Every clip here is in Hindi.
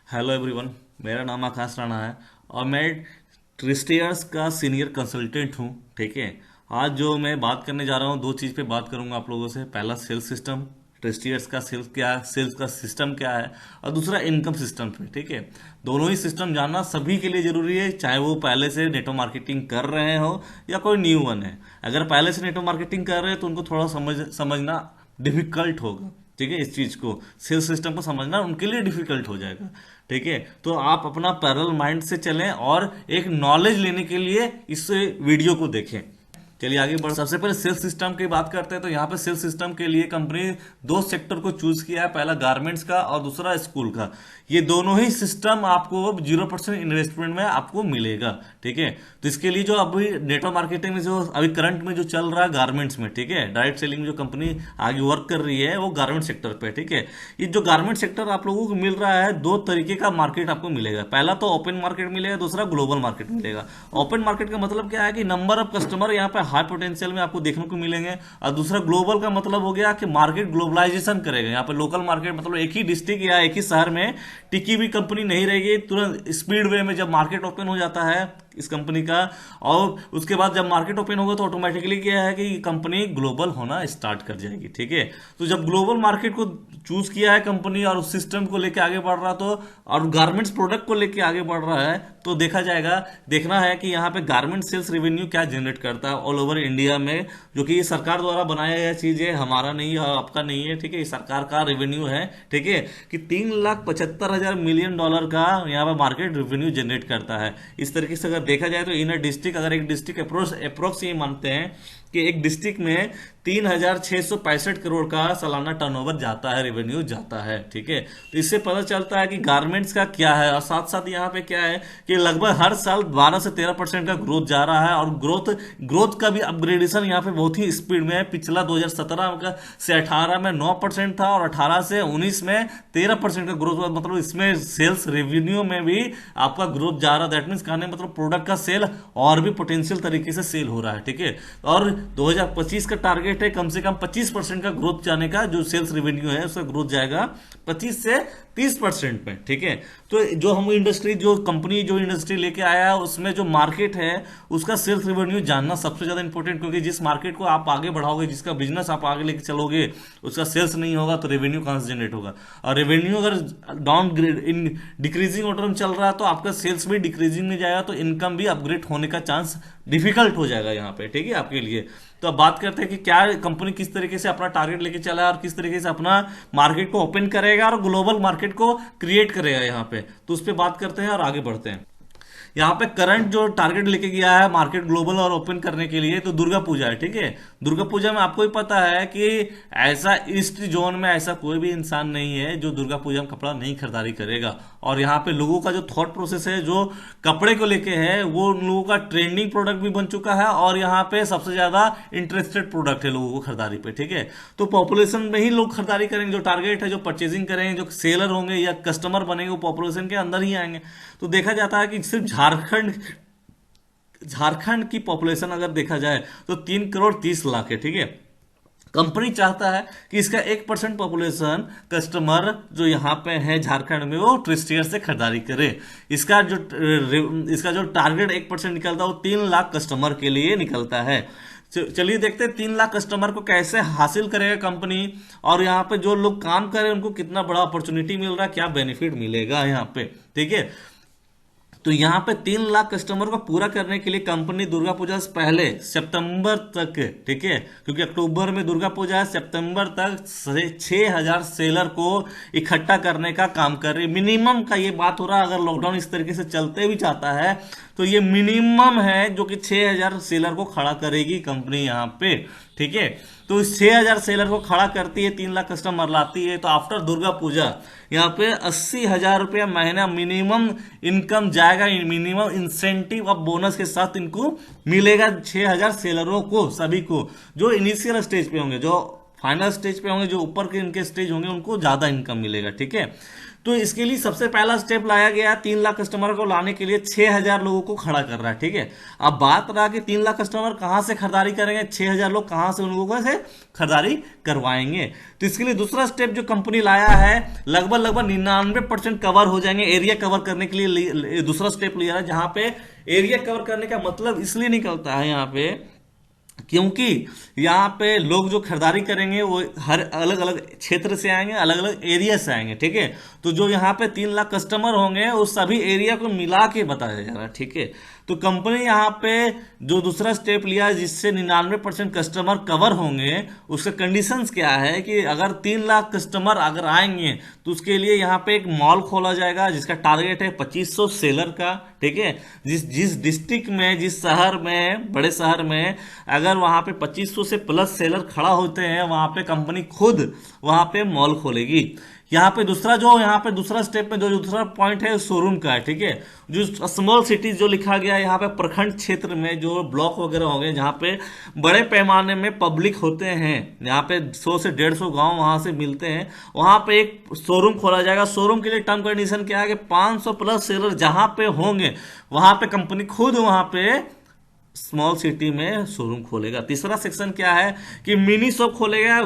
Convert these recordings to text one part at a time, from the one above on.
Hello everyone. मेरा नाम आकाश राणा है और मैं ट्रिस्टियर्स का सीनियर कंसल्टेंट हूँ। ठीक है। आज जो मैं बात करने जा रहा हूँ, दो चीज़ पे बात करूँगा आप लोगों से। पहला सेल्स सिस्टम, ट्रिस्टियर्स का सेल्स क्या है, सेल्स का सिस्टम क्या है, और दूसरा इनकम सिस्टम पे। ठीक है। दोनों ही सिस्टम जानना सभी के लिए ज़रूरी है, चाहे वो पहले से नेटवर्क मार्केटिंग कर रहे हो या कोई न्यू वन है। अगर पहले से नेटवर्क मार्केटिंग कर रहे हैं तो उनको थोड़ा समझना डिफिकल्ट होगा। ठीक है। इस चीज़ को, सेल्स सिस्टम को समझना उनके लिए डिफिकल्ट हो जाएगा। ठीक है। तो आप अपना पैरेलल माइंड से चलें और एक नॉलेज लेने के लिए इस वीडियो को देखें। चलिए आगे बढ़। सबसे पहले सेल्स सिस्टम की बात करते हैं। तो यहाँ पे सेल्स सिस्टम के लिए कंपनी दो सेक्टर को चूज किया है, पहला गारमेंट्स का और दूसरा स्कूल का। ये दोनों ही सिस्टम आपको 0% इन्वेस्टमेंट में आपको मिलेगा। ठीक है। तो इसके लिए जो अभी नेटवर्क मार्केटिंग में जो अभी करंट में जो चल रहा है गारमेंट्स में, ठीक है, डायरेक्ट सेलिंग में जो कंपनी आगे वर्क कर रही है वो गारमेंट सेक्टर पे। ठीक है। ये जो गारमेंट सेक्टर आप लोगों को मिल रहा है, दो तरीके का मार्केट आपको मिलेगा। पहला तो ओपन मार्केट मिलेगा, दूसरा ग्लोबल मार्केट मिलेगा। ओपन मार्केट का मतलब क्या है कि नंबर ऑफ कस्टमर यहाँ पे हाई पोटेंशियल में आपको देखने को मिलेंगे। और दूसरा ग्लोबल का मतलब हो गया कि मार्केट ग्लोबलाइजेशन करेगा। यहाँ पे लोकल मार्केट मतलब एक ही डिस्ट्रिक्ट या एक ही शहर में टिकी हुई कंपनी नहीं रहेगी। तुरंत स्पीड वे में जब मार्केट ओपन हो जाता है इस कंपनी का, और उसके बाद जब मार्केट ओपन होगा तो ऑटोमेटिकली क्या है कि कंपनी ग्लोबल होना स्टार्ट कर जाएगी। ठीक है। तो जब ग्लोबल मार्केट को चूज किया है कंपनी और उस सिस्टम को लेके आगे बढ़ रहा, तो और गारमेंट्स प्रोडक्ट को लेके आगे बढ़ रहा है, तो देखना है कि यहाँ पे गारमेंट सेल्स रेवेन्यू क्या जनरेट करता है ऑल ओवर इंडिया में, जो कि ये सरकार द्वारा बनाया गया चीज है, हमारा नहीं है, आपका नहीं है। ठीक है। ये सरकार का रेवेन्यू है। ठीक है। कि 3,75,000 मिलियन डॉलर का यहाँ पे मार्केट रेवेन्यू जनरेट करता है। इस तरीके से अगर देखा जाए तो इन डिस्ट्रिक्ट, अगर एक डिस्ट्रिक्ट अप्रोक्स ये मानते हैं कि एक डिस्ट्रिक्ट में 3,665 करोड़ का सालाना टर्नओवर जाता है, रेवेन्यू जाता है। ठीक है। तो इससे पता चलता है कि गारमेंट्स का क्या है। और साथ साथ यहाँ पे क्या है कि लगभग हर साल 12 से 13% का ग्रोथ जा रहा है। और ग्रोथ का भी अपग्रेडेशन यहाँ पे बहुत ही स्पीड में है। पिछला 2017 का से 18 में 9% था और 18 से 19 में 13% का ग्रोथ हुआ। मतलब इसमें सेल्स रेवेन्यू में भी आपका ग्रोथ जा रहा है। दैट मीन्स कहने मतलब प्रोडक्ट का सेल और भी पोटेंशियल तरीके से सेल हो रहा है। ठीक है। और 2025 का टारगेट है कम से कम 25% का ग्रोथ जाने का। जो सेल्स रेवेन्यू है उसका ग्रोथ जाएगा 25 से 30% में। ठीक है। तो जो हम इंडस्ट्री, जो कंपनी जो इंडस्ट्री लेके आया है, उसमें जो मार्केट है उसका सेल्स रेवेन्यू जानना सबसे ज्यादा इंपॉर्टेंट, क्योंकि जिस मार्केट को आप आगे बढ़ाओगे, जिसका बिजनेस आप आगे लेके चलोगे, उसका सेल्स नहीं होगा तो रेवेन्यू कहां से जनरेट होगा। और रेवेन्यू अगर down grade in decreasing order में चल रहा है तो आपका सेल्स भी डिक्रीजिंग में जाएगा, तो इनकम भी अपग्रेड होने का चांस डिफिकल्ट हो जाएगा यहाँ पे। ठीक है, आपके लिए। तो अब बात करते हैं कि क्या कंपनी किस तरीके से अपना टारगेट लेके चला है और किस तरीके से अपना मार्केट को ओपन करेगा और ग्लोबल मार्केट को क्रिएट करेगा यहाँ पे। तो उस पर बात करते हैं और आगे बढ़ते हैं। यहाँ पे करंट जो टारगेट लेके गया है मार्केट ग्लोबल और ओपन करने के लिए, तो दुर्गा पूजा है। ठीक है। दुर्गा पूजा में आपको भी पता है कि ऐसा ईस्ट जोन में ऐसा कोई भी इंसान नहीं है जो दुर्गा पूजा में कपड़ा नहीं खरीदारी करेगा। और यहाँ पे लोगों का जो थॉट प्रोसेस है, जो कपड़े को लेके है, वो उन लोगों का ट्रेंडिंग प्रोडक्ट भी बन चुका है और यहाँ पे सबसे ज्यादा इंटरेस्टेड प्रोडक्ट है लोगों को खरीदारी पे। ठीक है। तो पॉपुलेशन में ही लोग खरीदारी करेंगे। जो टारगेट है, जो परचेजिंग करेंगे, जो सेलर होंगे या कस्टमर बनेंगे, वो पॉपुलेशन के अंदर ही आएंगे। तो देखा जाता है कि सिर्फ झारखंड की पॉपुलेशन अगर देखा जाए तो 3,30,00,000 है। ठीक है। कंपनी चाहता है कि इसका 1% पॉपुलेशन कस्टमर जो यहाँ पे है झारखंड में, वो ट्रिस्टियर से खरीदारी करे। इसका जो टारगेट 1% निकलता है वो 3,00,000 कस्टमर के लिए निकलता है। चलिए देखते हैं 3,00,000 कस्टमर को कैसे हासिल करेगा कंपनी, और यहाँ पे जो लोग काम कर रहे हैं उनको कितना बड़ा अपॉर्चुनिटी मिल रहा है, क्या बेनिफिट मिलेगा यहाँ पे। ठीक है। तो यहाँ पे 3,00,000 कस्टमर को पूरा करने के लिए कंपनी दुर्गा पूजा से पहले सितंबर तक, ठीक है, क्योंकि अक्टूबर में दुर्गा पूजा है, सितंबर तक 6,000 सेलर को इकट्ठा करने का काम कर रही है। मिनिमम का ये बात हो रहा है। अगर लॉकडाउन इस तरीके से चलते भी चाहता है तो ये मिनिमम है जो कि 6,000 सेलर को खड़ा करेगी कंपनी यहाँ पे। ठीक है। तो इस 6,000 सेलर को खड़ा करती है, 3,00,000 कस्टमर लाती है, तो आफ्टर दुर्गा पूजा यहाँ पे 80,000 रुपया महीना मिनिमम इनकम जाएगा। मिनिमम इंसेंटिव और बोनस के साथ इनको मिलेगा 6,000 सेलरों को, सभी को। जो इनिशियल स्टेज पे होंगे, जो फाइनल स्टेज पे होंगे, जो ऊपर के इनके स्टेज होंगे, उनको ज्यादा इनकम मिलेगा। ठीक है। तो इसके लिए सबसे पहला स्टेप लाया गया 3 लाख कस्टमर को लाने के लिए 6,000 लोगों को खड़ा कर रहा है, ठीक है। अब बात रहा कि 3 लाख कस्टमर कहां से खरीदारी करेंगे, 6,000 लोग कहां से उन लोगों से खरीदारी करवाएंगे। तो इसके लिए दूसरा स्टेप जो कंपनी लाया है, लगभग 99% कवर हो जाएंगे, एरिया कवर करने के लिए दूसरा स्टेप लिया है। जहां पे एरिया कवर करने का मतलब इसलिए निकलता है यहाँ पे, क्योंकि यहाँ पे लोग जो खरीदारी करेंगे वो हर अलग अलग क्षेत्र से आएंगे, अलग अलग एरिया से आएंगे, ठीक है। तो जो यहाँ पे 3 लाख कस्टमर होंगे उस सभी एरिया को मिला के बताया जा रहा है, ठीक है। तो कंपनी यहाँ पे जो दूसरा स्टेप लिया जिससे 99% कस्टमर कवर होंगे, उसके कंडीशंस क्या है कि अगर 3 लाख कस्टमर अगर आएंगे तो उसके लिए यहाँ पे एक मॉल खोला जाएगा जिसका टारगेट है 2500 सेलर का, ठीक है। जिस डिस्ट्रिक्ट में, जिस शहर में, बड़े शहर में अगर वहां पे 2500 से प्लस सेलर खड़ा होते हैं, वहां पे कंपनी खुद वहां पे मॉल खोलेगी। यहाँ पे दूसरा स्टेप में जो दूसरा पॉइंट है शोरूम का है, ठीक है। जो स्मॉल सिटीज जो लिखा गया है यहाँ पे, प्रखंड क्षेत्र में जो ब्लॉक वगैरह होंगे जहाँ पे बड़े पैमाने में पब्लिक होते हैं, यहाँ पे 100 से 150 गांव वहां से मिलते हैं, वहां पे एक शोरूम खोला जाएगा। शोरूम के लिए टर्म कंडीशन क्या है कि 500 प्लस सेलर जहां पे होंगे वहां पे कंपनी खुद वहां पे स्मॉल सिटी में शोरूम खोलेगा। तीसरा सेक्शन क्या है कि मिनी शॉप खोलेगा,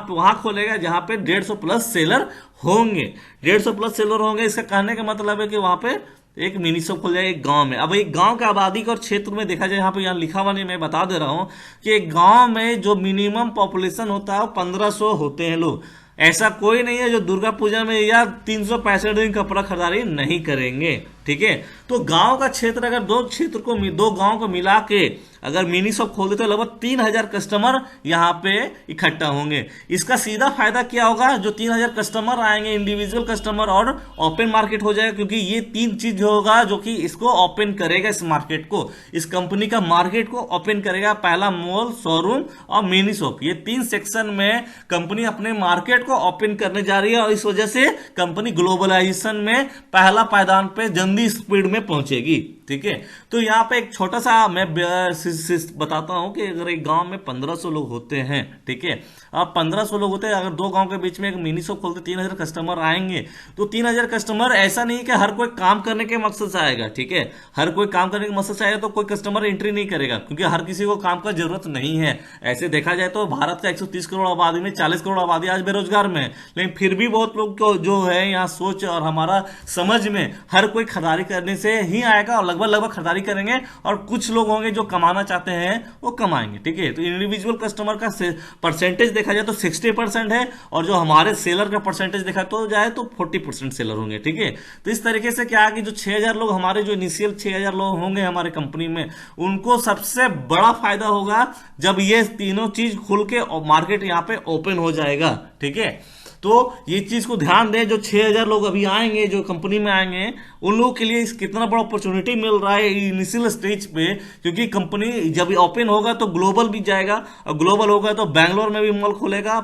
वहां खोलेगा जहां पे 150 प्लस सेलर होंगे। 150 प्लस सेलर होंगे, इसका कहने का मतलब है कि वहां पे एक मिनी शॉप खोल जाएगा एक गांव में। अब एक गांव का आबादी का और क्षेत्र में देखा जाए, यहाँ लिखा हुआ नहीं, मैं बता दे रहा हूं कि एक गांव में जो मिनिमम पॉपुलेशन होता है वो 1500 होते हैं लोग। ऐसा कोई नहीं है जो दुर्गा पूजा में या 365 दिन कपड़ा खरीदारी नहीं करेंगे, ठीक है। तो गांव का क्षेत्र अगर दो गांव को मिला के अगर मिनी शॉप खोल देते तो लगभग 3,000 कस्टमर यहाँ पे इकट्ठा होंगे। इसका सीधा फायदा क्या होगा, जो 3,000 कस्टमर आएंगे इंडिविजुअल कस्टमर, और ओपन मार्केट हो जाएगा, क्योंकि ये 3 चीज होगा जो कि इसको ओपन करेगा, इस मार्केट को, इस कंपनी का मार्केट को ओपन करेगा। पहला मॉल, शोरूम और मिनी शॉप, ये 3 सेक्शन में कंपनी अपने मार्केट को ओपन करने जा रही है, और इस वजह से कंपनी ग्लोबलाइजेशन में पहला पायदान पे जल्दी स्पीड में पहुंचेगी, ठीक है। तो यहाँ पे एक छोटा सा मैं बताता हूं कि अगर एक गांव में 1500 लोग होते हैं, ठीक है, अब 1500 लोग होते हैं, अगर 2 गांव के बीच में एक मिनी शॉप खोलते 3,000 कस्टमर आएंगे, तो 3,000 कस्टमर ऐसा नहीं कि हर कोई काम करने के मकसद से आएगा, ठीक है। हर कोई काम करने के मकसद से आएगा तो कोई कस्टमर एंट्री नहीं करेगा, क्योंकि हर किसी को काम का जरूरत नहीं है। ऐसे देखा जाए तो भारत का 130 करोड़ आबादी में 40 करोड़ आबादी आज बेरोजगार में है, लेकिन फिर भी बहुत लोग को जो है यहाँ सोच और हमारा समझ में हर कोई खरीदारी करने से ही आएगा, और लगभग खरीदारी करेंगे, और कुछ लोग होंगे जो कमाना चाहते हैं वो कमाएंगे, ठीक है। तो इंडिविजुअल कस्टमर का परसेंटेज देखा जाए तो 60% है, और जो हमारे सेलर का परसेंटेज देखा तो जाए तो 40% सेलर होंगे, ठीक है। तो इस तरीके से क्या है कि जो 6,000 लोग हमारे, जो इनिशियल 6,000 लोग होंगे हमारे कंपनी में, उनको सबसे बड़ा फायदा होगा जब ये तीनों चीज खुल के मार्केट यहाँ पे ओपन हो जाएगा, ठीक है। तो ये चीज को ध्यान दें, जो 6,000 लोग अभी आएंगे, जो कंपनी में आएंगे, उन लोगों के लिए कितना बड़ा अपॉर्चुनिटी मिल रहा है इनिशियल स्टेज पे, क्योंकि कंपनी जब ओपन होगा तो ग्लोबल भी जाएगा, और ग्लोबल होगा तो बैंगलोर में भी मॉल खोलेगा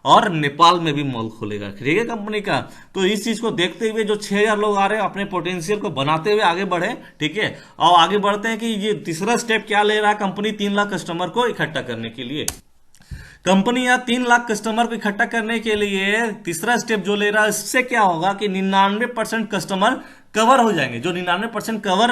और नेपाल में भी मॉल खोलेगा, ठीक है, कंपनी का। तो इस चीज को देखते हुए जो 6,000 लोग आ रहे हैं, अपने पोटेंशियल को बनाते हुए आगे बढ़े, ठीक है। और आगे बढ़ते हैं कि ये तीसरा स्टेप क्या ले रहा है कंपनी 3 लाख कस्टमर को इकट्ठा करने के लिए। कंपनी यहाँ 3 लाख कस्टमर को इकट्ठा करने के लिए तीसरा स्टेप जो ले रहा है, इससे क्या होगा कि 99% कस्टमर कवर हो जाएंगे। जो 99% कवर,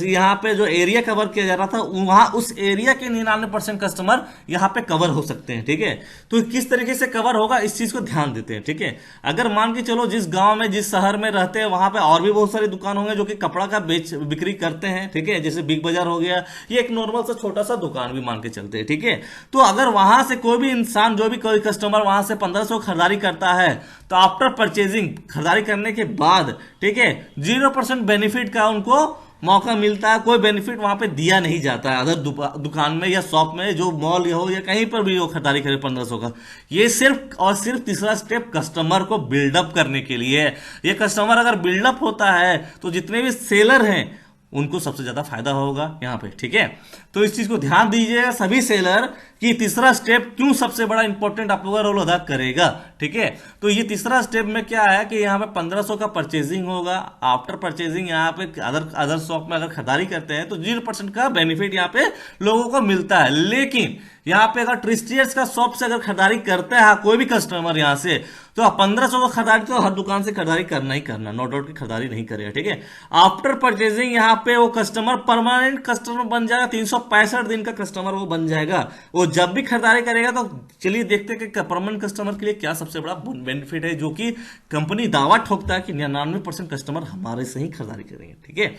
यहाँ पे जो एरिया कवर किया जा रहा था, वहां उस एरिया के 99% कस्टमर यहाँ पे कवर हो सकते हैं, ठीक है। तो किस तरीके से कवर होगा इस चीज को ध्यान देते हैं, ठीक है। अगर मान के चलो जिस गांव में, जिस शहर में रहते हैं, वहां पे और भी बहुत सारी दुकान होंगे जो कि कपड़ा का बिक्री करते हैं, ठीक है, जैसे बिग बाजार हो गया, ये एक नॉर्मल सा छोटा सा दुकान भी मान के चलते हैं, ठीक है। तो अगर वहां से कोई भी इंसान, जो भी कोई कस्टमर वहां से 1500 खरीदारी करता है, तो आफ्टर परचेजिंग, खरीदारी करने के बाद, ठीक है, 0% बेनिफिट का उनको मौका मिलता है। कोई बेनिफिट वहां पे दिया नहीं जाता है अदर दुकान में या शॉप में, जो मॉल हो या कहीं पर भी हो खरीदारी करे 1500 का। ये सिर्फ और सिर्फ तीसरा स्टेप कस्टमर को बिल्डअप करने के लिए है। ये कस्टमर अगर बिल्डअप होता है तो जितने भी सेलर हैं उनको सबसे ज्यादा फायदा होगा यहाँ पे, ठीक है। तो इस चीज को ध्यान दीजिएगा सभी सेलर, कि तीसरा स्टेप क्यों सबसे बड़ा इंपॉर्टेंट आप लोगों का रोल अदा करेगा, ठीक है। तो ये तीसरा स्टेप में क्या है कि यहाँ पे 1500 का परचेजिंग होगा। आफ्टर परचेजिंग यहाँ पे अदर शॉप में अगर खरीदारी करते हैं तो 0% का बेनिफिट यहाँ पे लोगों को मिलता है। लेकिन यहाँ पे अगर ट्रिस्टियर्स का शॉप से अगर खरीदारी करते हैं कोई भी कस्टमर यहाँ से, तो 1500 का खरीदारी तो हर दुकान से खरीदारी करना ही करना, नो डाउट की खरीदारी नहीं करेगा, ठीक है। आफ्टर परचेजिंग यहाँ पे वो कस्टमर परमानेंट कस्टमर बन जाएगा, 365 दिन का कस्टमर वो बन जाएगा। वो जब भी खरीदारी करेगा तो चलिए देखते हैं कि परमानेंट कस्टमर के लिए क्या सबसे बड़ा बेनिफिट है, जो कि कंपनी दावा ठोकता है कि 99% कस्टमर हमारे से ही खरीदारी करेंगे, ठीक है।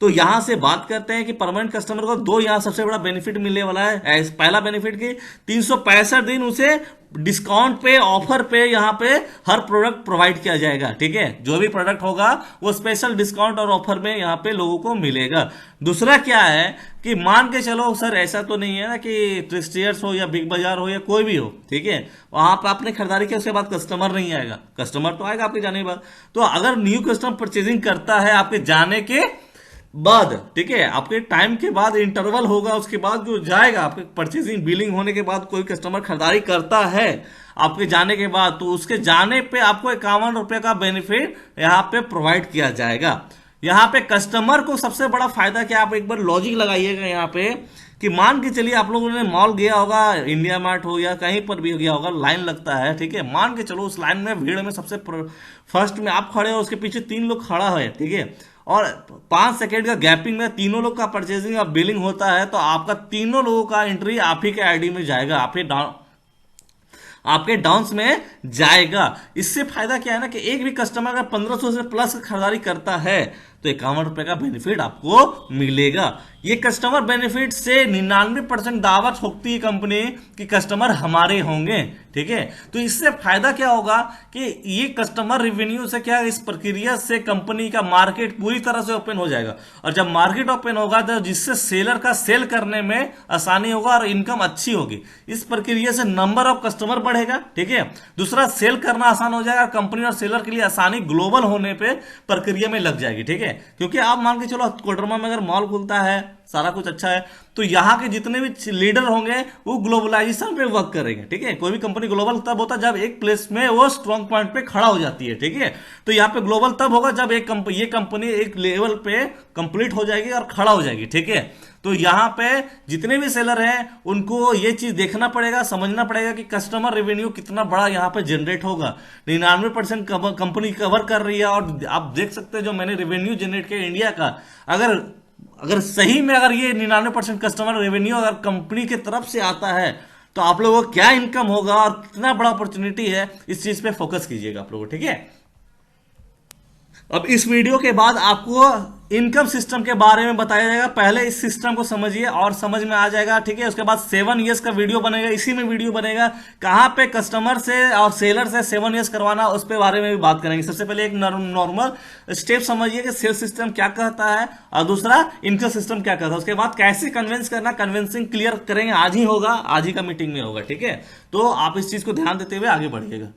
तो यहां से बात करते हैं कि परमानेंट कस्टमर को दो यहां सबसे बड़ा बेनिफिट मिलने वाला है। पहला बेनिफिट कि 365 दिन उसे डिस्काउंट पे, ऑफर पे यहां पे हर प्रोडक्ट प्रोवाइड किया जाएगा, ठीक है। जो भी प्रोडक्ट होगा वो स्पेशल डिस्काउंट और ऑफर में यहां पे लोगों को मिलेगा। दूसरा क्या है कि मान के चलो सर ऐसा तो नहीं है ना कि ट्रिस्टियर्स हो या बिग बाजार हो या कोई भी हो, ठीक है, वहां पे आपने खरीदारी की उसके बाद कस्टमर नहीं आएगा, कस्टमर तो आएगा आपके जाने के बाद। तो अगर न्यू कस्टमर परचेजिंग करता है आपके जाने के बाद, ठीक है, आपके टाइम के बाद इंटरवल होगा, उसके बाद जो जाएगा आपके परचेजिंग बिलिंग होने के बाद कोई कस्टमर खरीदारी करता है आपके जाने के बाद, तो उसके जाने पे आपको 51 रुपए का बेनिफिट यहाँ पे प्रोवाइड किया जाएगा। यहाँ पे कस्टमर को सबसे बड़ा फायदा क्या, आप एक बार लॉजिक लगाइएगा यहाँ पे कि मान के चलिए आप लोगों ने मॉल गया होगा, इंडिया मार्ट हो या कहीं पर भी गया होगा, लाइन लगता है, ठीक है। मान के चलो उस लाइन में भीड़ में सबसे फर्स्ट में आप खड़े हो, उसके पीछे 3 लोग खड़ा है, ठीक है, और 5 सेकेंड का गैपिंग में तीनों लोग का परचेजिंग और बिलिंग होता है, तो आपका तीनों लोगों का एंट्री आप ही के आईडी में जाएगा, आपके डाउन्स में जाएगा। इससे फायदा क्या है ना कि एक भी कस्टमर अगर 1500 से प्लस खरीदारी करता है तो 51 रुपए का बेनिफिट आपको मिलेगा। ये कस्टमर बेनिफिट से 99% दावा ठोकती है कंपनी कि कस्टमर हमारे होंगे, ठीक है। तो इससे फायदा क्या होगा कि ये कस्टमर रेवेन्यू से क्या, इस प्रक्रिया से कंपनी का मार्केट पूरी तरह से ओपन हो जाएगा, और जब मार्केट ओपन होगा तो जिससे सेलर का सेल करने में आसानी होगा और इनकम अच्छी होगी। इस प्रक्रिया से नंबर ऑफ कस्टमर बढ़ेगा, ठीक है। दूसरा, सेल करना आसान हो जाएगा, कंपनी और सेलर के लिए आसानी ग्लोबल होने पे प्रक्रिया में लग जाएगी, ठीक है। क्योंकि आप मान के चलो कोडरमा में अगर मॉल खुलता है, सारा कुछ अच्छा है, तो यहाँ के जितने भी लीडर होंगे वो ग्लोबलाइजेशन पे वर्क करेंगे, ठीक है। कोई भी कंपनी ग्लोबल तब होता है जब एक प्लेस में वो स्ट्रॉन्ग पॉइंट पे खड़ा हो जाती है, ठीक है। तो यहाँ पे ग्लोबल तब होगा जब ये कंपनी एक लेवल पे कंप्लीट हो जाएगी और खड़ा हो जाएगी, ठीक है। तो यहाँ पे जितने भी सेलर हैं उनको ये चीज देखना पड़ेगा, समझना पड़ेगा कि कस्टमर रेवेन्यू कितना बड़ा यहाँ पे जनरेट होगा। 99% कंपनी कवर कर रही है, और आप देख सकते हैं जो मैंने रेवेन्यू जनरेट किया इंडिया का, अगर सही में अगर ये 99% कस्टमर रेवेन्यू अगर कंपनी की तरफ से आता है तो आप लोगों को क्या इनकम होगा और कितना बड़ा अपॉर्चुनिटी है, इस चीज पे फोकस कीजिएगा आप लोगों, ठीक है। अब इस वीडियो के बाद आपको इनकम सिस्टम के बारे में बताया जाएगा। पहले इस सिस्टम को समझिए और समझ में आ जाएगा, ठीक है। उसके बाद 7 ईयर्स का वीडियो बनेगा, इसी में वीडियो बनेगा कहां पे कस्टमर से और सेलर से 7 ईयर्स करवाना, उस पे बारे में भी बात करेंगे। सबसे पहले एक नॉर्मल स्टेप समझिए कि सेल्स सिस्टम क्या कहता है, और दूसरा इनकम सिस्टम क्या कहता है। उसके बाद कैसे कन्विंस करना, कन्विंसिंग क्लियर करेंगे, आज ही होगा, आज ही का मीटिंग में होगा, ठीक है। तो आप इस चीज को ध्यान देते हुए आगे बढ़िएगा।